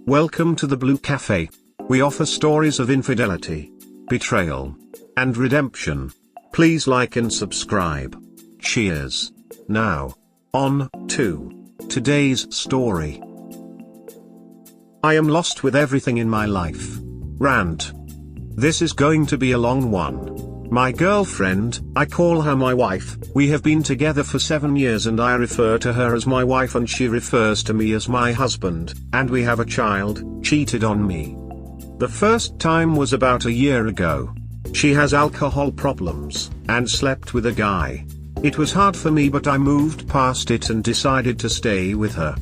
Welcome to the Blue Cafe. We offer stories of infidelity, betrayal, and redemption. Please like and subscribe. Cheers. Now, on to today's story. I am lost with everything in my life. Rant. This is going to be a long one. My girlfriend, I call her my wife, we have been together for 7 years and I refer to her as my wife and she refers to me as my husband, and we have a child, cheated on me. The first time was about a year ago. She has alcohol problems, and slept with a guy. It was hard for me but I moved past it and decided to stay with her.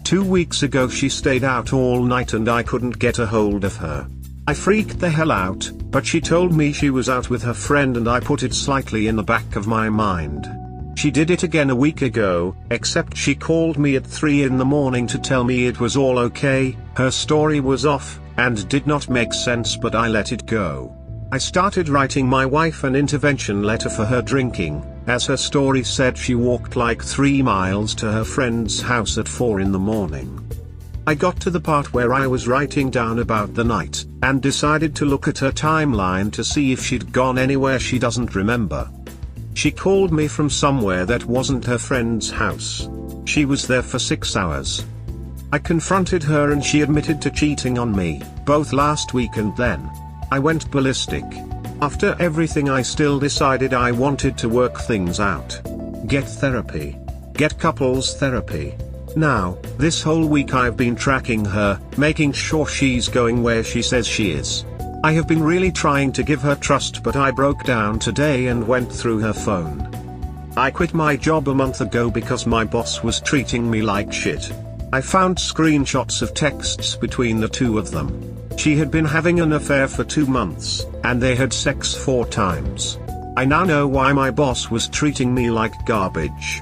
2 weeks ago she stayed out all night and I couldn't get a hold of her. I freaked the hell out, but she told me she was out with her friend and I put it slightly in the back of my mind. She did it again a week ago, except she called me at 3 in the morning to tell me it was all okay, her story was off, and did not make sense but I let it go. I started writing my wife an intervention letter for her drinking, as her story said she walked like 3 miles to her friend's house at 4 in the morning. I got to the part where I was writing down about the night, and decided to look at her timeline to see if she'd gone anywhere she doesn't remember. She called me from somewhere that wasn't her friend's house. She was there for 6 hours. I confronted her and she admitted to cheating on me, both last week and then. I went ballistic. After everything I still decided I wanted to work things out. Get therapy. Get couples therapy. Now, this whole week I've been tracking her, making sure she's going where she says she is. I have been really trying to give her trust but I broke down today and went through her phone. I quit my job a month ago because my boss was treating me like shit. I found screenshots of texts between the two of them. She had been having an affair for 2 months, and they had sex 4 times. I now know why my boss was treating me like garbage.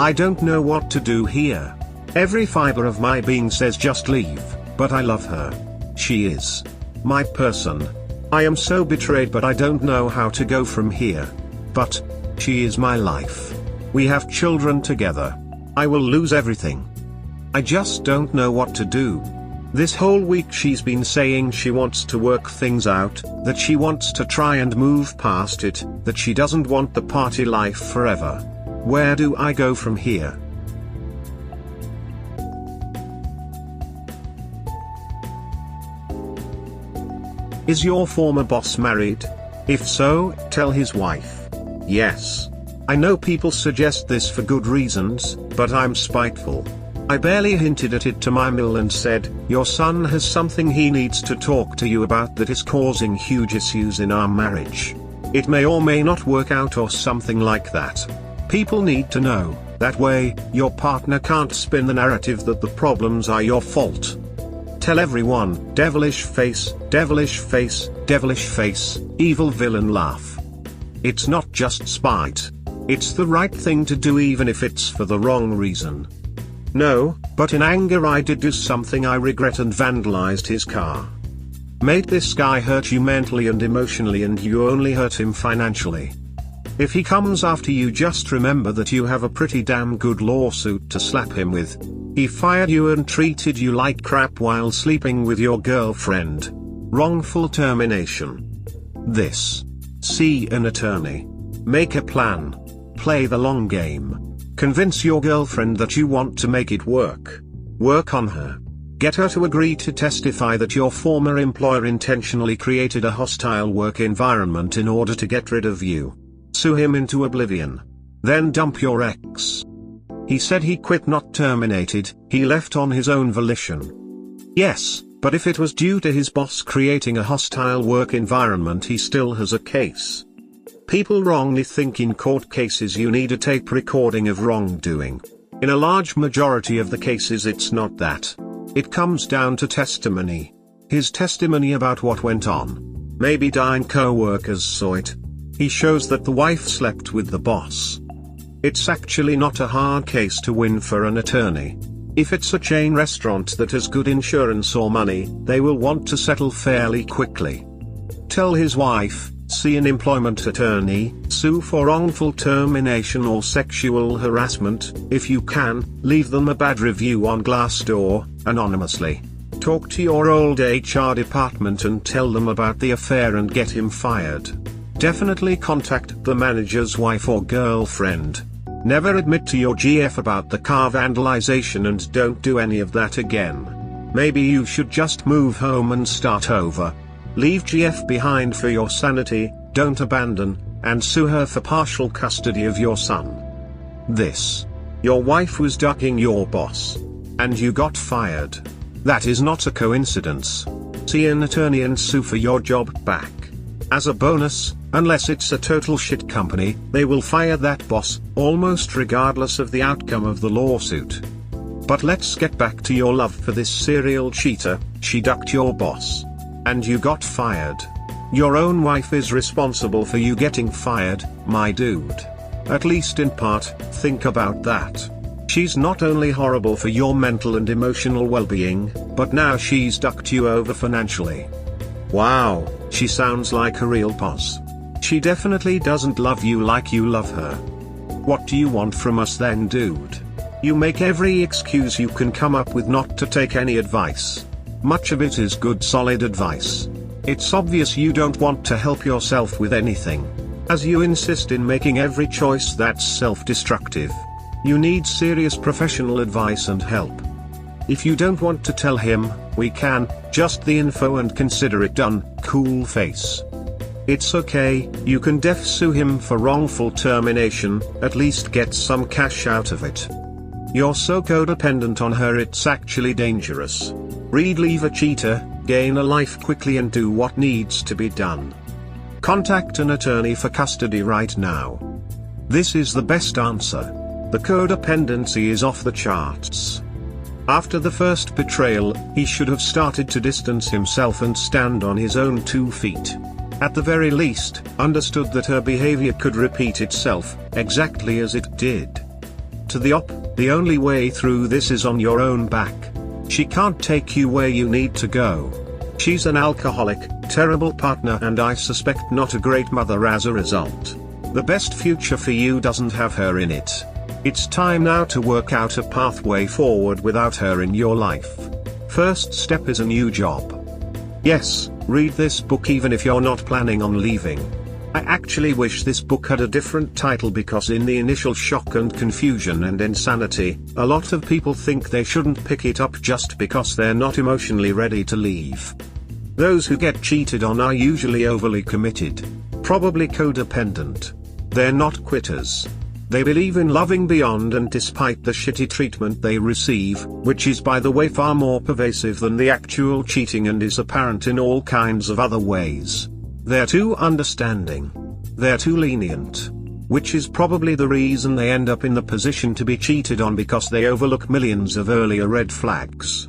I don't know what to do here. Every fiber of my being says just leave, but I love her. She is my person. I am so betrayed but I don't know how to go from here. But she is my life. We have children together. I will lose everything. I just don't know what to do. This whole week she's been saying she wants to work things out, that she wants to try and move past it, that she doesn't want the party life forever. Where do I go from here? Is your former boss married? If so, tell his wife. Yes. I know people suggest this for good reasons, but I'm spiteful. I barely hinted at it to my mill and said, your son has something he needs to talk to you about that is causing huge issues in our marriage. It may or may not work out or something like that. People need to know, that way, your partner can't spin the narrative that the problems are your fault. Tell everyone, devilish face, devilish face, devilish face, evil villain laugh. It's not just spite. It's the right thing to do even if it's for the wrong reason. No, but in anger I did do something I regret and vandalized his car. Made this guy hurt you mentally and emotionally and you only hurt him financially. If he comes after you just remember that you have a pretty damn good lawsuit to slap him with. He fired you and treated you like crap while sleeping with your girlfriend. Wrongful termination. This. See an attorney. Make a plan. Play the long game. Convince your girlfriend that you want to make it work. Work on her. Get her to agree to testify that your former employer intentionally created a hostile work environment in order to get rid of you. Sue him into oblivion. Then dump your ex. He said he quit, not terminated, he left on his own volition. Yes, but if it was due to his boss creating a hostile work environment, he still has a case. People wrongly think in court cases you need a tape recording of wrongdoing. In a large majority of the cases it's not that. It comes down to testimony. His testimony about what went on. Maybe 9 co-workers saw it. He shows that the wife slept with the boss. It's actually not a hard case to win for an attorney. If it's a chain restaurant that has good insurance or money, they will want to settle fairly quickly. Tell his wife, see an employment attorney, sue for wrongful termination or sexual harassment. If you can, leave them a bad review on Glassdoor, anonymously. talk to your old HR department and tell them about the affair and get him fired. Definitely contact the manager's wife or girlfriend. Never admit to your GF about the car vandalization and don't do any of that again. Maybe you should just move home and start over. Leave GF behind for your sanity, don't abandon, and sue her for partial custody of your son. Your wife was ducking your boss. And you got fired. That is not a coincidence. See an attorney and sue for your job back. As a bonus, unless it's a total shit company, they will fire that boss, almost regardless of the outcome of the lawsuit. But let's get back to your love for this serial cheater. She ducked your boss. And you got fired. Your own wife is responsible for you getting fired, my dude. At least in part, think about that. She's not only horrible for your mental and emotional well-being, but now she's ducked you over financially. Wow, she sounds like a real boss. She definitely doesn't love you like you love her. What do you want from us then, dude? You make every excuse you can come up with not to take any advice. Much of it is good solid advice. It's obvious you don't want to help yourself with anything, as you insist in making every choice that's self-destructive. You need serious professional advice and help. If you don't want to tell him, we can, just the info and consider it done, cool face. It's okay, you can sue him for wrongful termination, at least get some cash out of it. You're so codependent on her it's actually dangerous. Read Leave a Cheater, Gain a Life Quickly and do what needs to be done. Contact an attorney for custody right now. This is the best answer. The codependency is off the charts. After the first betrayal, he should have started to distance himself and stand on his own 2 feet. At the very least, understood that her behavior could repeat itself, exactly as it did. The only way through this is on your own back. She can't take you where you need to go. She's an alcoholic, terrible partner and I suspect not a great mother as a result. The best future for you doesn't have her in it. It's time now to work out a pathway forward without her in your life. First step is a new job. Yes, read this book even if you're not planning on leaving. I actually wish this book had a different title because in the initial shock and confusion and insanity, a lot of people think they shouldn't pick it up just because they're not emotionally ready to leave. Those who get cheated on are usually overly committed, probably codependent. They're not quitters. They believe in loving beyond and despite the shitty treatment they receive, which is by the way far more pervasive than the actual cheating and is apparent in all kinds of other ways. They're too understanding. They're too lenient. Which is probably the reason they end up in the position to be cheated on because they overlook millions of earlier red flags.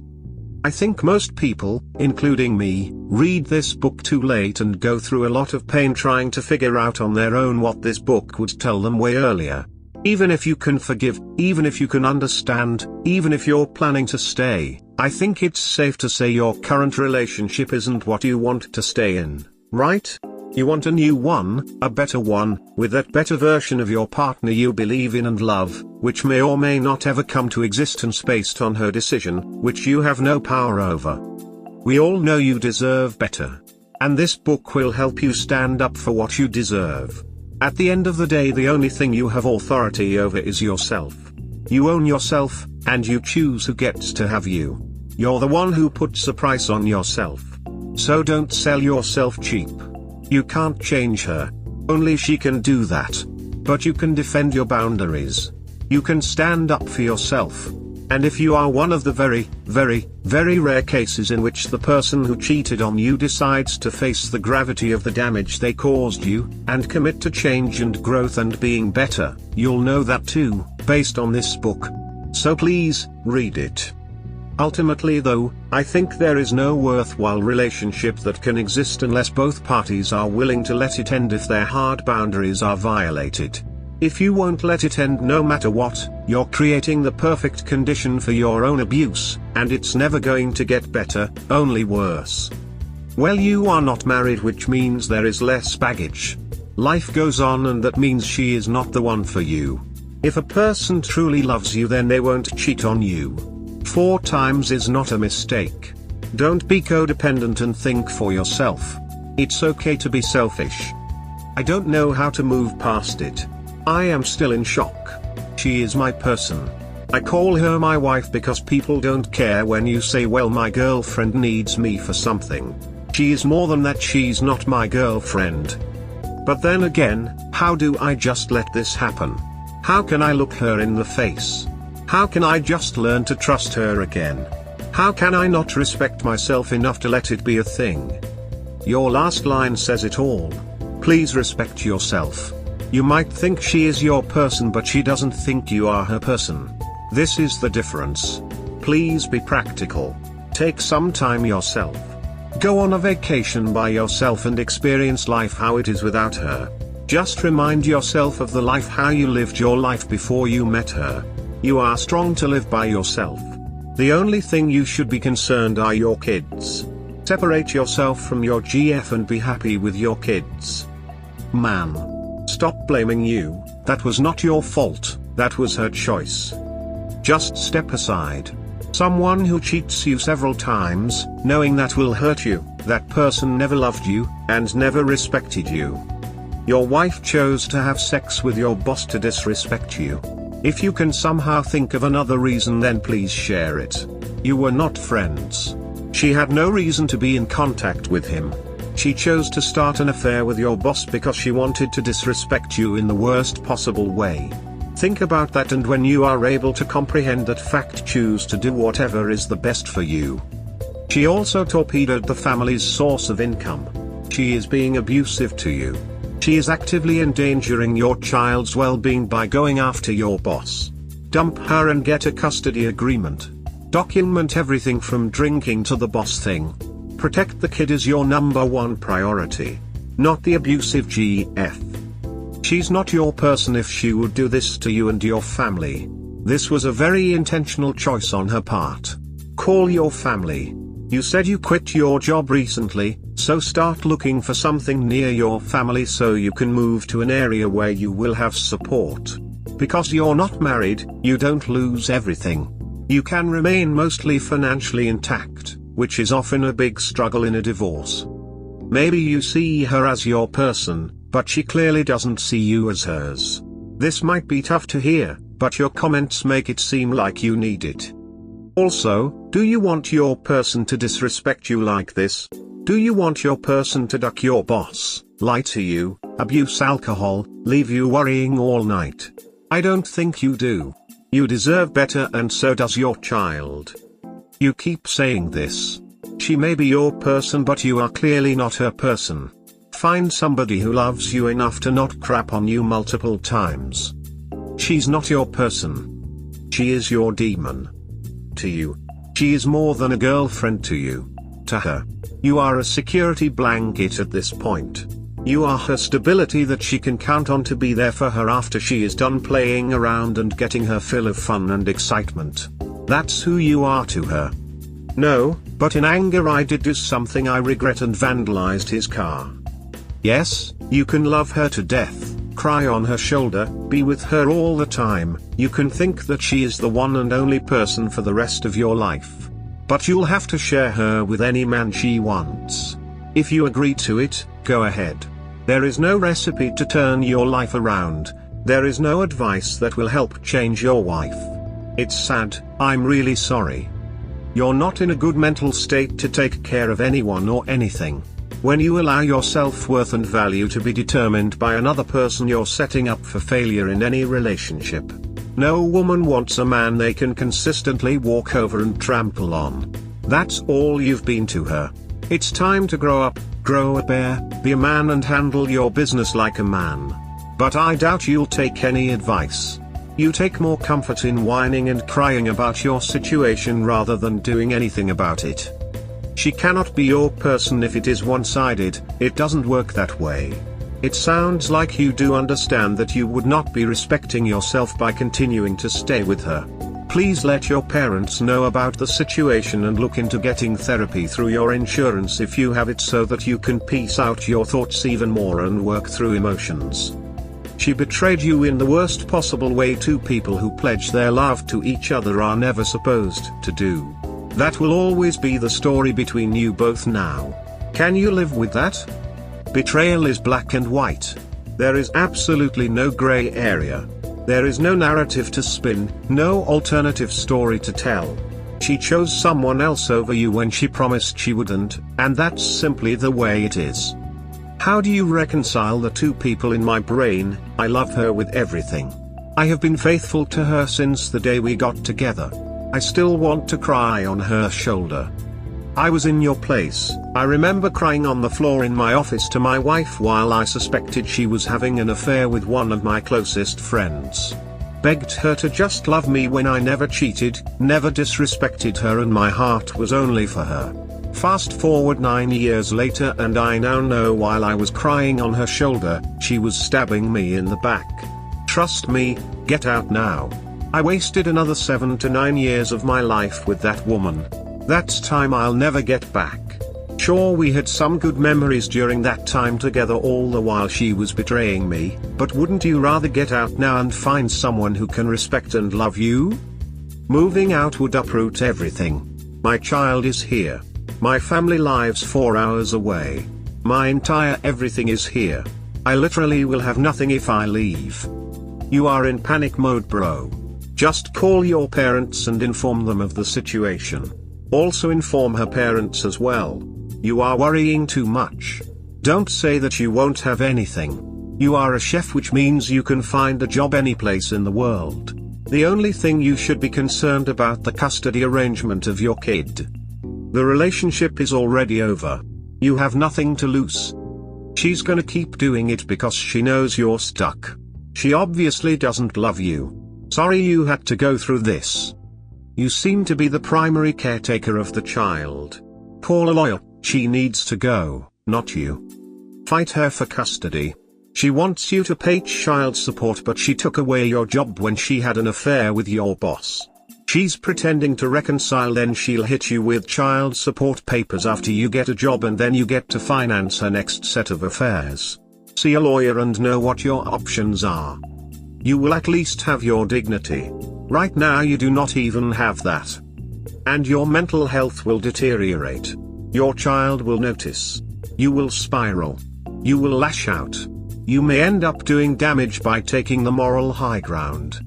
I think most people, including me, read this book too late and go through a lot of pain trying to figure out on their own what this book would tell them way earlier. Even if you can forgive, even if you can understand, even if you're planning to stay, I think it's safe to say your current relationship isn't what you want to stay in, right? You want a new one, a better one, with that better version of your partner you believe in and love, which may or may not ever come to existence based on her decision, which you have no power over. We all know you deserve better. And this book will help you stand up for what you deserve. At the end of the day, the only thing you have authority over is yourself. You own yourself, and you choose who gets to have you. You're the one who puts a price on yourself. So don't sell yourself cheap. You can't change her. Only she can do that. But you can defend your boundaries. You can stand up for yourself. And if you are one of the very, very, very rare cases in which the person who cheated on you decides to face the gravity of the damage they caused you, and commit to change and growth and being better, you'll know that too, based on this book. So please, read it. Ultimately though, I think there is no worthwhile relationship that can exist unless both parties are willing to let it end if their hard boundaries are violated. If you won't let it end no matter what, you're creating the perfect condition for your own abuse, and it's never going to get better, only worse. Well, you are not married, which means there is less baggage. Life goes on, and that means she is not the one for you. If a person truly loves you, then they won't cheat on you. 4 times is not a mistake. Don't be codependent and think for yourself. It's okay to be selfish. I don't know how to move past it. I am still in shock. She is my person. I call her my wife because people don't care when you say, well, my girlfriend needs me for something. She is more than that, she's not my girlfriend. But then again, how do I just let this happen? How can I look her in the face? How can I just learn to trust her again? How can I not respect myself enough to let it be a thing? Your last line says it all. Please respect yourself. You might think she is your person, but she doesn't think you are her person. This is the difference. Please be practical. Take some time yourself. Go on a vacation by yourself and experience life how it is without her. Just remind yourself of the life how you lived your life before you met her. You are strong to live by yourself. The only thing you should be concerned are your kids. Separate yourself from your GF and be happy with your kids. Man. Stop blaming you. That was not your fault, that was her choice. Just step aside. Someone who cheats you several times, knowing that will hurt you, that person never loved you, and never respected you. Your wife chose to have sex with your boss to disrespect you. If you can somehow think of another reason, then please share it. You were not friends. She had no reason to be in contact with him. She chose to start an affair with your boss because she wanted to disrespect you in the worst possible way. Think about that, and when you are able to comprehend that fact, choose to do whatever is the best for you. She also torpedoed the family's source of income. She is being abusive to you. She is actively endangering your child's well-being by going after your boss. Dump her and get a custody agreement. Document everything from drinking to the boss thing. Protect the kid is your #1 priority, not the abusive GF. She's not your person if she would do this to you and your family. This was a very intentional choice on her part. Call your family. You said you quit your job recently, so start looking for something near your family so you can move to an area where you will have support. Because you're not married, you don't lose everything. You can remain mostly financially intact, which is often a big struggle in a divorce. Maybe you see her as your person, but she clearly doesn't see you as hers. This might be tough to hear, but your comments make it seem like you need it. Also, do you want your person to disrespect you like this? Do you want your person to duck your boss, lie to you, abuse alcohol, leave you worrying all night? I don't think you do. You deserve better, and so does your child. You keep saying this. She may be your person, but you are clearly not her person. Find somebody who loves you enough to not crap on you multiple times. She's not your person. She is your demon. To you, she is more than a girlfriend to you. To her, you are a security blanket at this point. You are her stability that she can count on to be there for her after she is done playing around and getting her fill of fun and excitement. That's who you are to her. No, but in anger I did do something I regret and vandalized his car. Yes, you can love her to death, cry on her shoulder, be with her all the time, you can think that she is the one and only person for the rest of your life. But you'll have to share her with any man she wants. If you agree to it, go ahead. There is no recipe to turn your life around, there is no advice that will help change your wife. It's sad, I'm really sorry. You're not in a good mental state to take care of anyone or anything. When you allow your self-worth and value to be determined by another person, you're setting up for failure in any relationship. No woman wants a man they can consistently walk over and trample on. That's all you've been to her. It's time to grow up, grow a pair, be a man and handle your business like a man. But I doubt you'll take any advice. You take more comfort in whining and crying about your situation rather than doing anything about it. She cannot be your person if it is one-sided, it doesn't work that way. It sounds like you do understand that you would not be respecting yourself by continuing to stay with her. Please let your parents know about the situation and look into getting therapy through your insurance if you have it, so that you can piece out your thoughts even more and work through emotions. She betrayed you in the worst possible way. Two people who pledge their love to each other are never supposed to do. That will always be the story between you both now. Can you live with that? Betrayal is black and white. There is absolutely no gray area. There is no narrative to spin, no alternative story to tell. She chose someone else over you when she promised she wouldn't, and that's simply the way it is. How do you reconcile the two people in my brain? I love her with everything. I have been faithful to her since the day we got together. I still want to cry on her shoulder. I was in your place. I remember crying on the floor in my office to my wife while I suspected she was having an affair with one of my closest friends. Begged her to just love me when I never cheated, never disrespected her, and my heart was only for her. Fast forward 9 years later and I now know while I was crying on her shoulder, she was stabbing me in the back. Trust me, get out now. I wasted another 7 to 9 years of my life with that woman. That's time I'll never get back. Sure, we had some good memories during that time together, all the while she was betraying me, but wouldn't you rather get out now and find someone who can respect and love you? Moving out would uproot everything. My child is here. My family lives 4 hours away. My entire everything is here. I literally will have nothing if I leave. You are in panic mode, bro. Just call your parents and inform them of the situation. Also inform her parents as well. You are worrying too much. Don't say that you won't have anything. You are a chef, which means you can find a job any place in the world. The only thing you should be concerned about the custody arrangement of your kid. The relationship is already over. You have nothing to lose. She's gonna keep doing it because she knows you're stuck. She obviously doesn't love you. Sorry you had to go through this. You seem to be the primary caretaker of the child. Call a lawyer. She needs to go, not you. Fight her for custody. She wants you to pay child support, but she took away your job when she had an affair with your boss. She's pretending to reconcile, then she'll hit you with child support papers after you get a job, and then you get to finance her next set of affairs. See a lawyer and know what your options are. You will at least have your dignity. Right now you do not even have that. And your mental health will deteriorate. Your child will notice. You will spiral. You will lash out. You may end up doing damage by taking the moral high ground.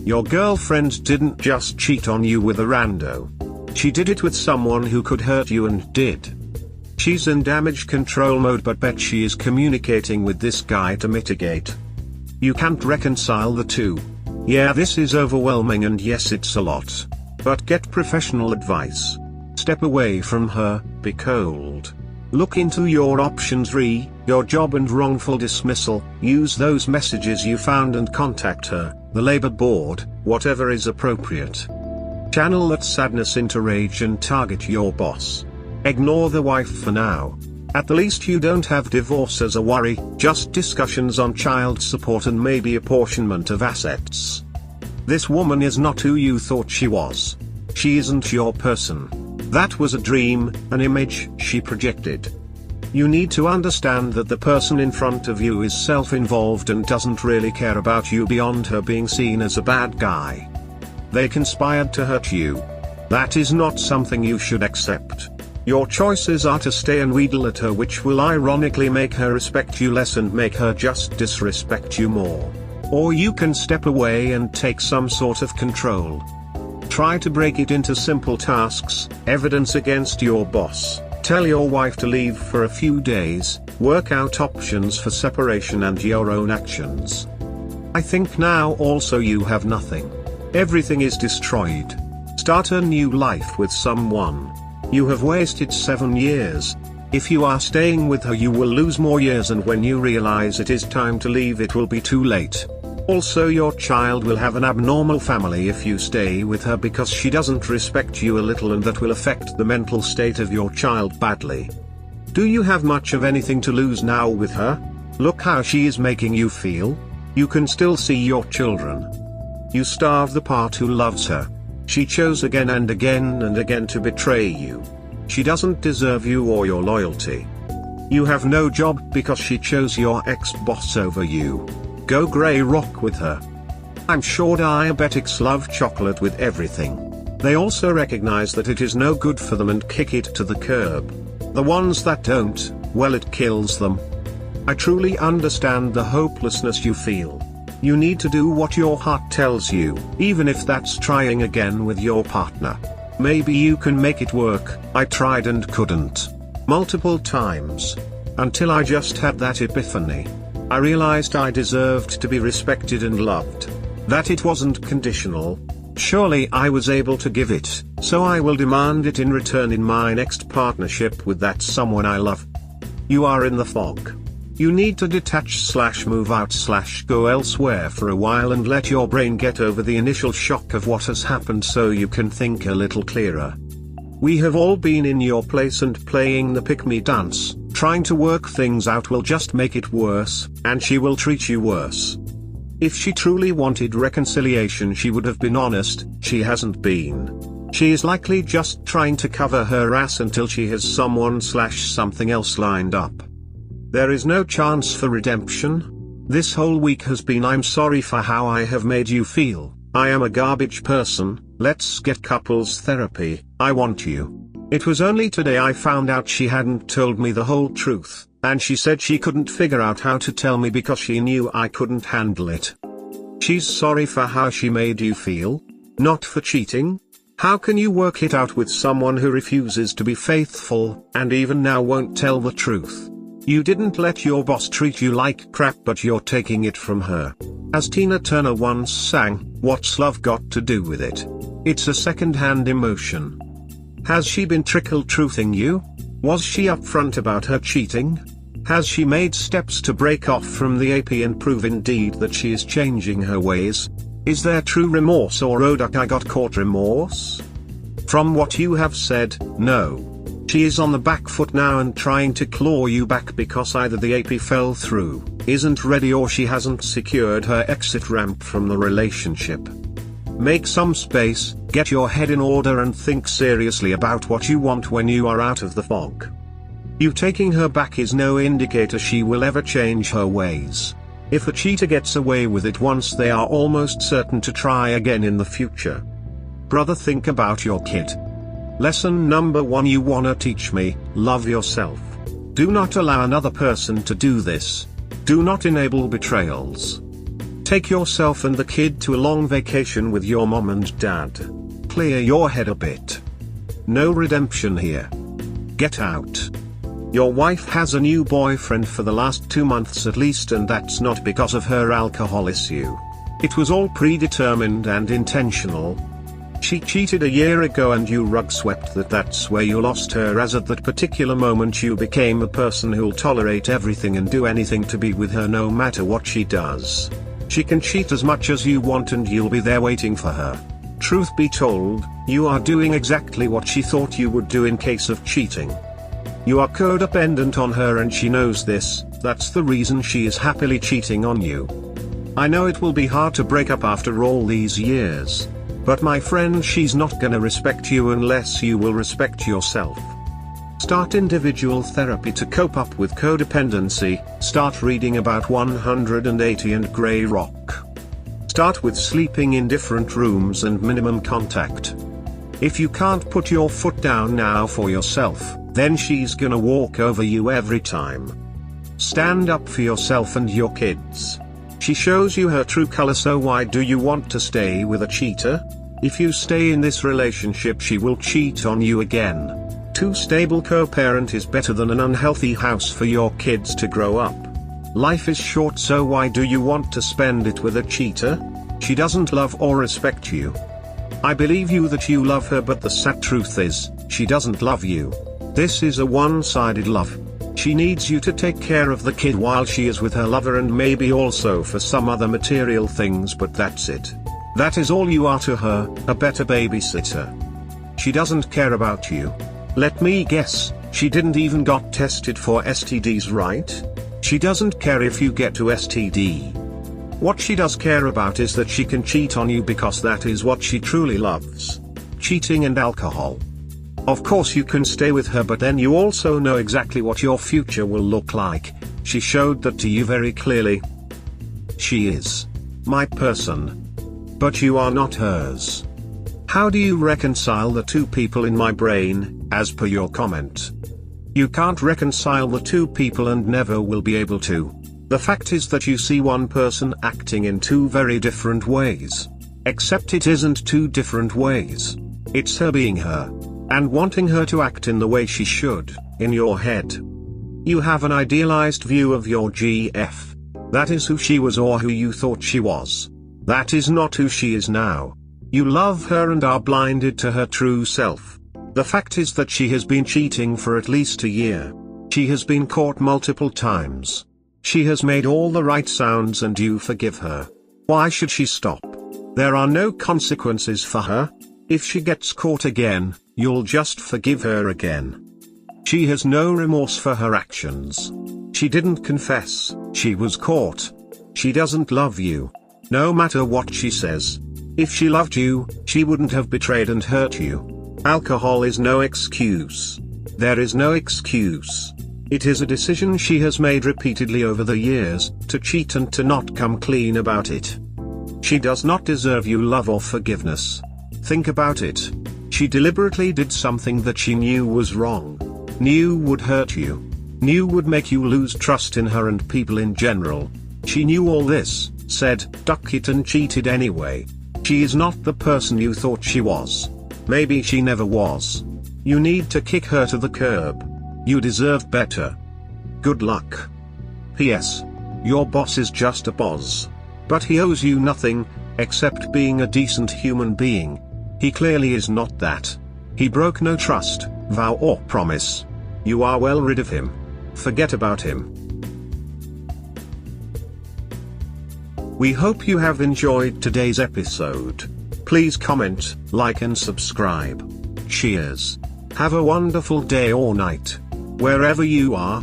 Your girlfriend didn't just cheat on you with a rando. She did it with someone who could hurt you and did. She's in damage control mode, but bet she is communicating with this guy to mitigate. You can't reconcile the two. Yeah, this is overwhelming, and yes, it's a lot. But get professional advice. Step away from her, be cold. Look into your options: your job and wrongful dismissal. Use those messages you found and contact her, the labor board, whatever is appropriate. Channel that sadness into rage and target your boss. Ignore the wife for now. At the least you don't have divorce as a worry, just discussions on child support and maybe apportionment of assets. This woman is not who you thought she was. She isn't your person. That was a dream, an image she projected. You need to understand that the person in front of you is self-involved and doesn't really care about you beyond her being seen as a bad guy. They conspired to hurt you. That is not something you should accept. Your choices are to stay and wheedle at her, which will ironically make her respect you less and make her just disrespect you more. Or you can step away and take some sort of control. Try to break it into simple tasks: evidence against your boss, tell your wife to leave for a few days, work out options for separation and your own actions. I think now also you have nothing. Everything is destroyed. Start a new life with someone. You have wasted 7 years. If you are staying with her, you will lose more years, and when you realize it is time to leave, it will be too late. Also, your child will have an abnormal family if you stay with her, because she doesn't respect you a little, and that will affect the mental state of your child badly. Do you have much of anything to lose now with her? Look how she is making you feel. You can still see your children. You starve the part who loves her. She chose again and again and again to betray you. She doesn't deserve you or your loyalty. You have no job because she chose your ex-boss over you. Go grey rock with her. I'm sure diabetics love chocolate with everything. They also recognize that it is no good for them and kick it to the curb. The ones that don't, well, it kills them. I truly understand the hopelessness you feel. You need to do what your heart tells you, even if that's trying again with your partner. Maybe you can make it work. I tried and couldn't. Multiple times. Until I just had that epiphany. I realized I deserved to be respected and loved. That it wasn't conditional. Surely I was able to give it, so I will demand it in return in my next partnership with that someone I love. You are in the fog. You need to detach/move out/go elsewhere for a while and let your brain get over the initial shock of what has happened so you can think a little clearer. We have all been in your place, and playing the pick-me dance, trying to work things out will just make it worse, and she will treat you worse. If she truly wanted reconciliation, she would have been honest. She hasn't been. She is likely just trying to cover her ass until she has someone/something else lined up. There is no chance for redemption. This whole week has been "I'm sorry for how I have made you feel, I am a garbage person, let's get couples therapy, I want you." It was only today I found out she hadn't told me the whole truth, and she said she couldn't figure out how to tell me because she knew I couldn't handle it. She's sorry for how she made you feel? Not for cheating? How can you work it out with someone who refuses to be faithful, and even now won't tell the truth? You didn't let your boss treat you like crap, but you're taking it from her. As Tina Turner once sang, "What's love got to do with it? It's a second-hand emotion." Has she been trickle-truthing you? Was she upfront about her cheating? Has she made steps to break off from the AP and prove indeed that she is changing her ways? Is there true remorse, or "oh duck, I got caught" remorse? From what you have said, no. She is on the back foot now and trying to claw you back because either the AP fell through, isn't ready, or she hasn't secured her exit ramp from the relationship. Make some space, get your head in order, and think seriously about what you want when you are out of the fog. You taking her back is no indicator she will ever change her ways. If a cheater gets away with it once, they are almost certain to try again in the future. Brother, think about your kid. Lesson number 1 you wanna teach me: love yourself. Do not allow another person to do this. Do not enable betrayals. Take yourself and the kid to a long vacation with your mom and dad. Clear your head a bit. No redemption here. Get out. Your wife has a new boyfriend for the last 2 months at least, and that's not because of her alcohol issue. It was all predetermined and intentional. She cheated a year ago and you rug swept that. That's where you lost her, as at that particular moment you became a person who'll tolerate everything and do anything to be with her no matter what she does. She can cheat as much as you want and you'll be there waiting for her. Truth be told, you are doing exactly what she thought you would do in case of cheating. You are codependent on her and she knows this. That's the reason she is happily cheating on you. I know it will be hard to break up after all these years. But my friend, she's not gonna respect you unless you will respect yourself. Start individual therapy to cope up with codependency. Start reading about 180 and Grey Rock. Start with sleeping in different rooms and minimum contact. If you can't put your foot down now for yourself, then she's gonna walk over you every time. Stand up for yourself and your kids. She shows you her true color, so why do you want to stay with a cheater? If you stay in this relationship, she will cheat on you again. Too stable co-parent is better than an unhealthy house for your kids to grow up. Life is short, so why do you want to spend it with a cheater? She doesn't love or respect you. I believe you that you love her, but the sad truth is, she doesn't love you. This is a one-sided love. She needs you to take care of the kid while she is with her lover, and maybe also for some other material things, but that's it. That is all you are to her, a better babysitter. She doesn't care about you. Let me guess, she didn't even got tested for STDs, right? She doesn't care if you get to STD. What she does care about is that she can cheat on you, because that is what she truly loves. Cheating and alcohol. Of course you can stay with her, but then you also know exactly what your future will look like. She showed that to you very clearly. She is my person. But you are not hers. How do you reconcile the two people in my brain, as per your comment? You can't reconcile the two people and never will be able to. The fact is that you see one person acting in two very different ways. Except it isn't two different ways. It's her being her. And wanting her to act in the way she should, in your head. You have an idealized view of your GF. That is who she was or who you thought she was. That is not who she is now. You love her and are blinded to her true self. The fact is that she has been cheating for at least a year. She has been caught multiple times. She has made all the right sounds and you forgive her. Why should she stop? There are no consequences for her. If she gets caught again, you'll just forgive her again. She has no remorse for her actions. She didn't confess, she was caught. She doesn't love you. No matter what she says. If she loved you, she wouldn't have betrayed and hurt you. Alcohol is no excuse. There is no excuse. It is a decision she has made repeatedly over the years, to cheat and to not come clean about it. She does not deserve your love or forgiveness. Think about it. She deliberately did something that she knew was wrong. Knew would hurt you. Knew would make you lose trust in her and people in general. She knew all this, said, duck it and cheated anyway. She is not the person you thought she was. Maybe she never was. You need to kick her to the curb. You deserve better. Good luck. P.S. Your boss is just a boss. But he owes you nothing, except being a decent human being. He clearly is not that. He broke no trust, vow or promise. You are well rid of him. Forget about him. We hope you have enjoyed today's episode. Please comment, like and subscribe. Cheers. Have a wonderful day or night. Wherever you are.